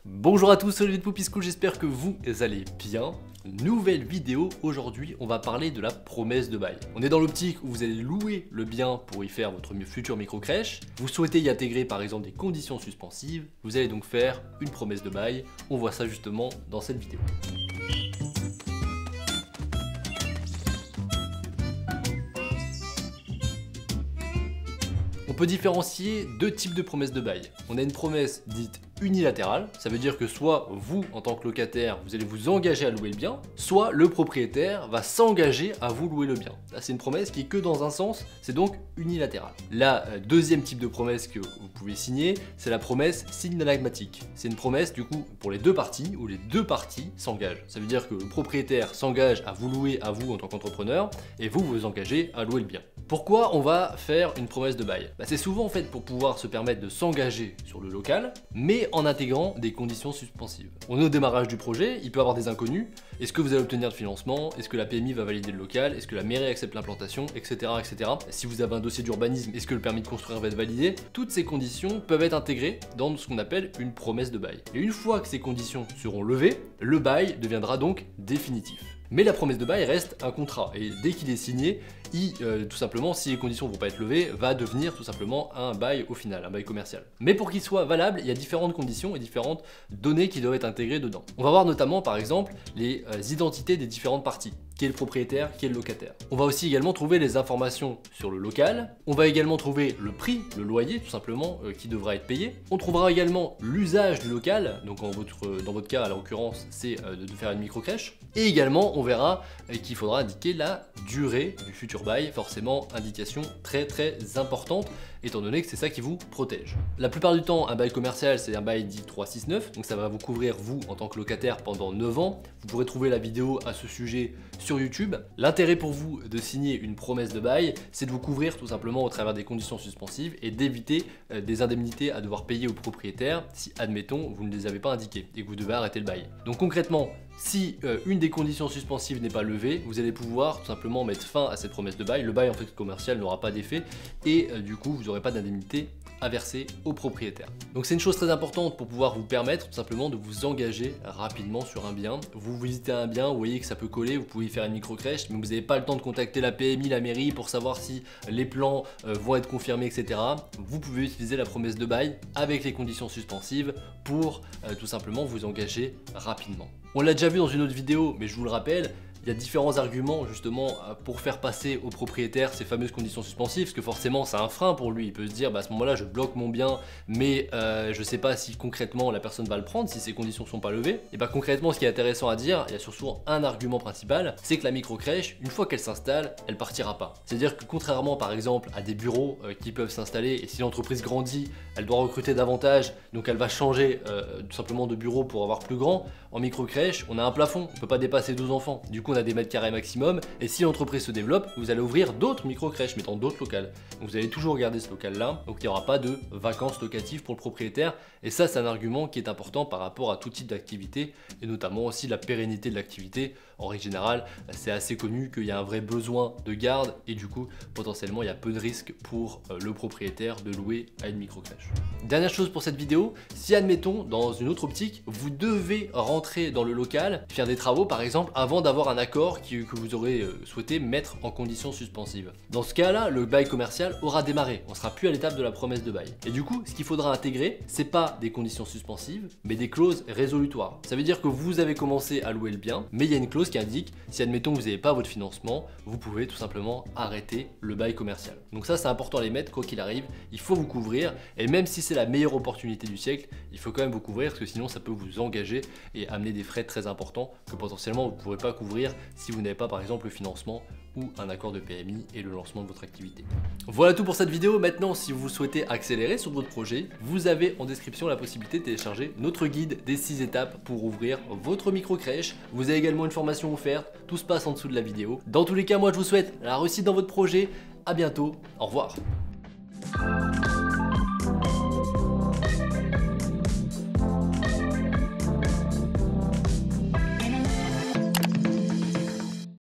Bonjour à tous, c'est Olivier de Poppy School, j'espère que vous allez bien. Nouvelle vidéo, aujourd'hui on va parler de la promesse de bail. On est dans l'optique où vous allez louer le bien pour y faire votre future micro-crèche. Vous souhaitez y intégrer par exemple des conditions suspensives, vous allez donc faire une promesse de bail. On voit ça justement dans cette vidéo. On peut différencier deux types de promesses de bail. On a une promesse dite unilatérale, ça veut dire que soit vous, en tant que locataire, vous allez vous engager à louer le bien, soit le propriétaire va s'engager à vous louer le bien. Là, c'est une promesse qui est que dans un sens, c'est donc unilatéral. La deuxième type de promesse que vous pouvez signer, c'est la promesse synalagmatique. C'est une promesse du coup pour les deux parties, où les deux parties s'engagent. Ça veut dire que le propriétaire s'engage à vous louer à vous en tant qu'entrepreneur, et vous vous engagez à louer le bien. Pourquoi on va faire une promesse de bail? C'est souvent en fait pour pouvoir se permettre de s'engager sur le local, mais en intégrant des conditions suspensives. On est au démarrage du projet, il peut y avoir des inconnus. Est-ce que vous allez obtenir le financement? Est-ce que la PMI va valider le local? Est-ce que la mairie accepte l'implantation? Etc. etc. Si vous avez un dossier d'urbanisme, est-ce que le permis de construire va être validé? Toutes ces conditions peuvent être intégrées dans ce qu'on appelle une promesse de bail. Et une fois que ces conditions seront levées, le bail deviendra donc définitif. Mais la promesse de bail reste un contrat, et dès qu'il est signé, tout simplement, si les conditions ne vont pas être levées, va devenir tout simplement un bail au final, un bail commercial. Mais pour qu'il soit valable, il y a différentes conditions et différentes données qui doivent être intégrées dedans. On va voir notamment par exemple les identités des différentes parties. Qui est le propriétaire, qui est le locataire. On va aussi également trouver les informations sur le local. On va également trouver le prix, le loyer tout simplement, qui devra être payé. On trouvera également l'usage du local, donc dans votre cas, à l'occurrence, c'est de faire une micro-crèche. Et également, on verra qu'il faudra indiquer la durée du futur bail, forcément indication très importante, étant donné que c'est ça qui vous protège. La plupart du temps, un bail commercial, c'est un bail dit 369, donc ça va vous couvrir, vous, en tant que locataire, pendant 9 ans. Vous pourrez trouver la vidéo à ce sujet sur YouTube. L'intérêt pour vous de signer une promesse de bail, c'est de vous couvrir tout simplement au travers des conditions suspensives et d'éviter des indemnités à devoir payer au propriétaire si, admettons, vous ne les avez pas indiquées et que vous devez arrêter le bail. Donc concrètement, si une des conditions suspensives n'est pas levée, vous allez pouvoir tout simplement mettre fin à cette promesse de bail. Le bail en fait commercial n'aura pas d'effet et du coup vous n'aurez pas d'indemnité à verser au propriétaire. Donc c'est une chose très importante pour pouvoir vous permettre tout simplement de vous engager rapidement sur un bien. Vous visitez un bien, vous voyez que ça peut coller, vous pouvez y faire une micro-crèche, mais vous n'avez pas le temps de contacter la PMI, la mairie pour savoir si les plans vont être confirmés, etc. Vous pouvez utiliser la promesse de bail avec les conditions suspensives pour tout simplement vous engager rapidement. On l'a déjà vu dans une autre vidéo, mais je vous le rappelle, il y a différents arguments justement pour faire passer au propriétaire ces fameuses conditions suspensives, parce que forcément c'est un frein pour lui. Il peut se dire à ce moment-là je bloque mon bien, mais je sais pas si concrètement la personne va le prendre si ces conditions sont pas levées. Et concrètement ce qui est intéressant à dire, il y a surtout un argument principal, c'est que la micro-crèche, une fois qu'elle s'installe, elle partira pas. C'est-à-dire que contrairement par exemple à des bureaux qui peuvent s'installer, et si l'entreprise grandit, elle doit recruter davantage, donc elle va changer tout simplement de bureau pour avoir plus grand. En micro-crèche, on a un plafond, on peut pas dépasser 12 enfants. Du coup on a des mètres carrés maximum, et si l'entreprise se développe, vous allez ouvrir d'autres micro-crèches, mais dans d'autres locales. Donc vous allez toujours garder ce local-là, donc il n'y aura pas de vacances locatives pour le propriétaire, et ça c'est un argument qui est important par rapport à tout type d'activité, et notamment aussi la pérennité de l'activité. En règle générale, c'est assez connu qu'il y a un vrai besoin de garde, et du coup, potentiellement, il y a peu de risques pour le propriétaire de louer à une micro-crèche. Dernière chose pour cette vidéo, si admettons, dans une autre optique, vous devez rentrer dans le local, faire des travaux par exemple, avant d'avoir un accord que vous aurez souhaité mettre en conditions suspensives. Dans ce cas-là, le bail commercial aura démarré, on sera plus à l'étape de la promesse de bail. Et du coup, ce qu'il faudra intégrer, c'est pas des conditions suspensives, mais des clauses résolutoires. Ça veut dire que vous avez commencé à louer le bien, mais il y a une clause qui indique, si admettons que vous n'avez pas votre financement, vous pouvez tout simplement arrêter le bail commercial. Donc ça c'est important à les mettre, quoi qu'il arrive, il faut vous couvrir, et même si c'est la meilleure opportunité du siècle, il faut quand même vous couvrir, parce que sinon ça peut vous engager et amener des frais très importants que potentiellement vous ne pourrez pas couvrir si vous n'avez pas par exemple le financement ou un accord de PMI et le lancement de votre activité. Voilà tout pour cette vidéo. Maintenant, si vous souhaitez accélérer sur votre projet, vous avez en description la possibilité de télécharger notre guide des 6 étapes pour ouvrir votre micro-crèche. Vous avez également une formation offerte, tout se passe en dessous de la vidéo. Dans tous les cas, moi je vous souhaite la réussite dans votre projet. À bientôt, au revoir.